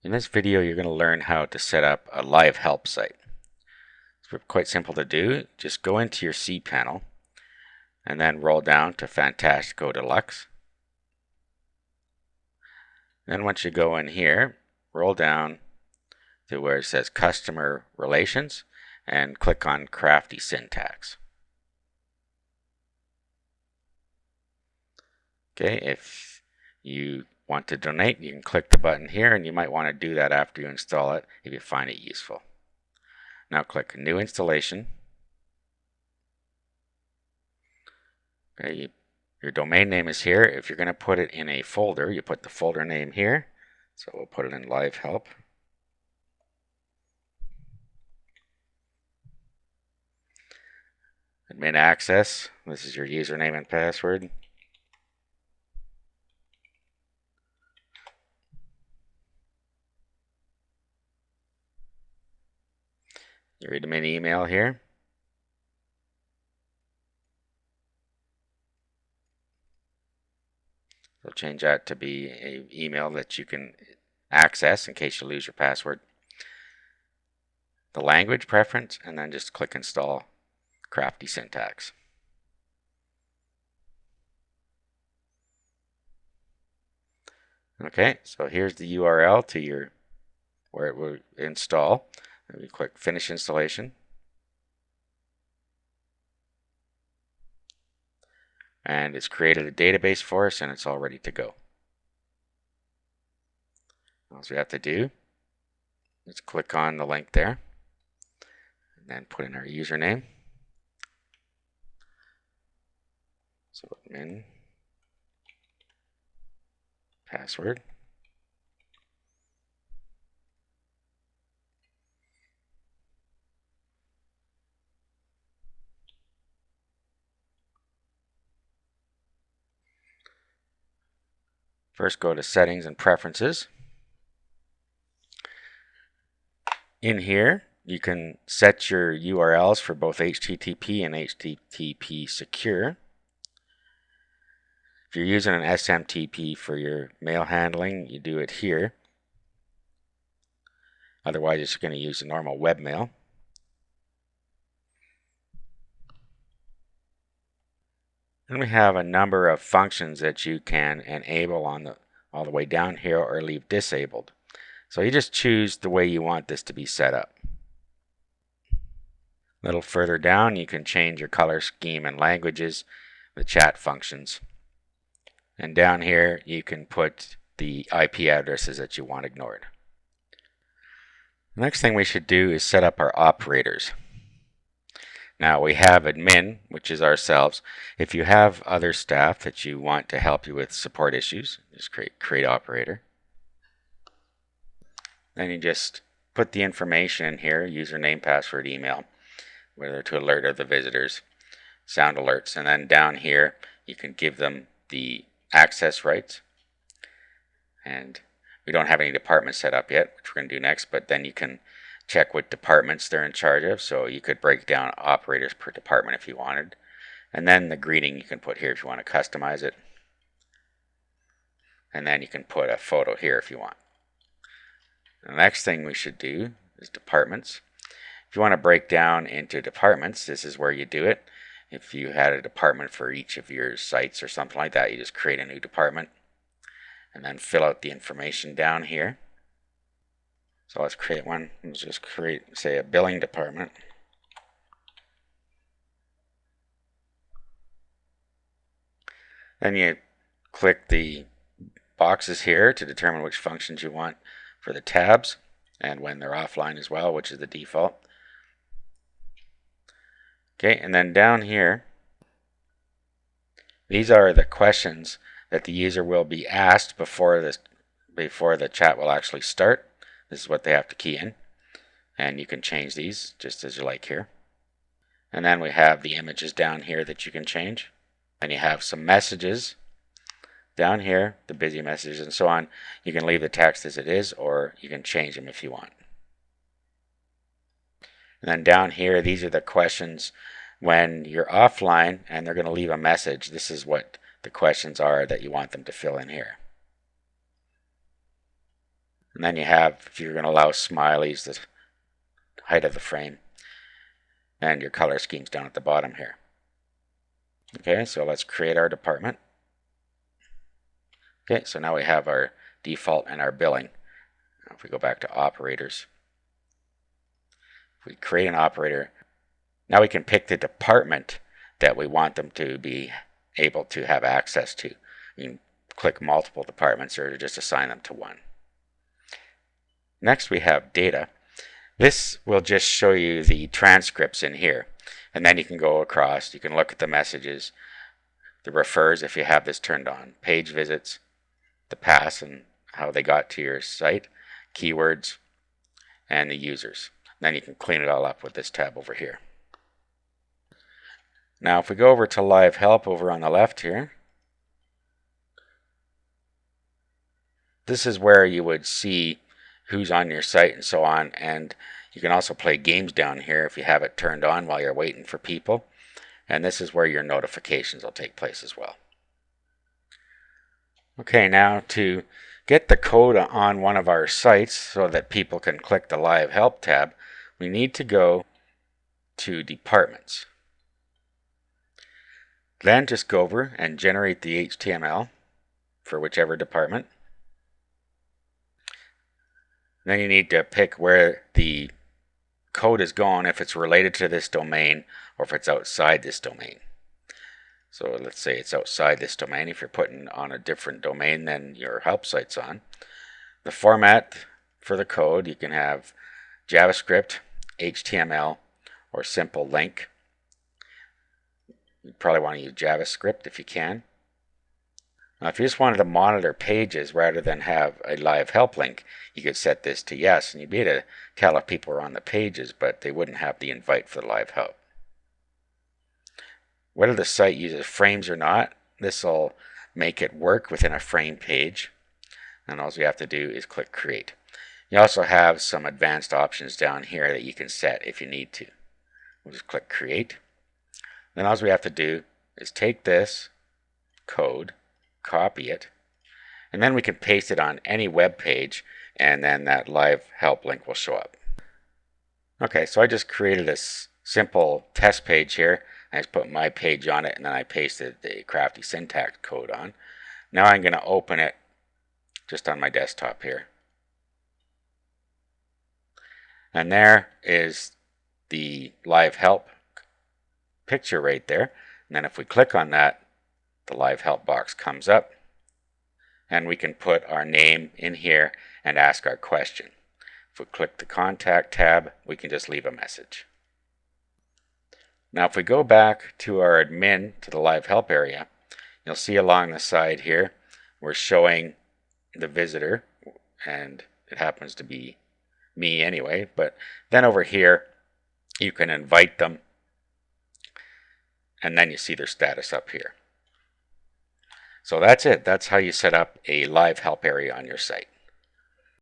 In this video, you're going to learn how to set up a live help site. It's quite simple to do. Just go into your cPanel and then roll down to Fantastico Deluxe. Then once you go in here, roll down to where it says Customer Relations and click on Crafty Syntax. Okay, if you want to donate, you can click the button here, and you might want to do that after you install it if you find it useful. Now click New Installation. Okay, your domain name is here. If you're going to put it in a folder, you put the folder name here. So we'll put it in Live Help. Admin access. This is your username and password. Your admin email here. So change that to be an email that you can access in case you lose your password. The language preference, and then just click Install Crafty Syntax. Okay, so here's the URL to where it will install. And we click Finish Installation. And it's created a database for us, and it's all ready to go. All we have to do is click on the link there and then put in our username. So admin, password. First, go to Settings and Preferences. In here, you can set your URLs for both HTTP and HTTP secure. If you're using an SMTP for your mail handling, you do it here. Otherwise, you're just going to use a normal webmail. And we have a number of functions that you can enable all the way down here or leave disabled. So you just choose the way you want this to be set up. A little further down, you can change your color scheme and languages, the chat functions. And down here, you can put the IP addresses that you want ignored. The next thing we should do is set up our operators. Now we have admin, which is ourselves. If you have other staff that you want to help you with support issues, just create operator. Then you just put the information in here, username, password, email, whether to alert the visitors, sound alerts, and then down here you can give them the access rights. And we don't have any departments set up yet, which we're going to do next, but then you can check what departments they're in charge of. So you could break down operators per department if you wanted. And then the greeting you can put here if you want to customize it. And then you can put a photo here if you want. The next thing we should do is departments. If you want to break down into departments, this is where you do it. If you had a department for each of your sites or something like that, you just create a new department and then fill out the information down here. So let's create one. Let's just create, say, a billing department. Then you click the boxes here to determine which functions you want for the tabs and when they're offline as well, which is the default. Okay, and then down here, these are the questions that the user will be asked before the chat will actually start. This is what they have to key in, and you can change these just as you like here. And then we have the images down here that you can change. And you have some messages down here, the busy messages and so on. You can leave the text as it is, or you can change them if you want. And then down here, these are the questions when you're offline and they're going to leave a message. This is what the questions are that you want them to fill in here. And then you have, if you're going to allow smileys, the height of the frame, and your color schemes down at the bottom here. Okay, so let's create our department. Okay, so now we have our default and our billing. Now if we go back to operators, if we create an operator, now we can pick the department that we want them to be able to have access to. You can click multiple departments or just assign them to one. Next we have data. This will just show you the transcripts in here, and then you can go across, you can look at the messages, the refers if you have this turned on, page visits, the paths and how they got to your site, keywords, and the users. Then you can clean it all up with this tab over here. Now if we go over to Live Help over on the left here, this is where you would see who's on your site and so on, and you can also play games down here if you have it turned on while you're waiting for people, and this is where your notifications will take place as well. Okay, now to get the code on one of our sites so that people can click the Live Help tab, we need to go to Departments. Then just go over and generate the HTML for whichever department. Then you need to pick where the code is going, if it's related to this domain or if it's outside this domain. So let's say it's outside this domain if you're putting on a different domain than your help site's on. The format for the code, you can have JavaScript, HTML, or simple link. You probably want to use JavaScript if you can. Now if you just wanted to monitor pages rather than have a live help link, you could set this to yes, and you'd be able to tell if people are on the pages, but they wouldn't have the invite for the live help. Whether the site uses frames or not, this will make it work within a frame page, and all you have to do is click Create. You also have some advanced options down here that you can set if you need to. We'll just click Create. Then all we have to do is take this code, copy it, and then we can paste it on any web page, and then that live help link will show up. Okay, so I just created this simple test page here. I just put my page on it, and then I pasted the Crafty syntax code on. Now I'm going to open it just on my desktop here. And there is the live help picture right there. And then if we click on that, the live help box comes up, and we can put our name in here and ask our question. If we click the contact tab, we can just leave a message. Now if we go back to our admin, to the live help area, you'll see along the side here we're showing the visitor, and it happens to be me anyway, but then over here you can invite them, and then you see their status up here. So that's it. That's how you set up a live help area on your site.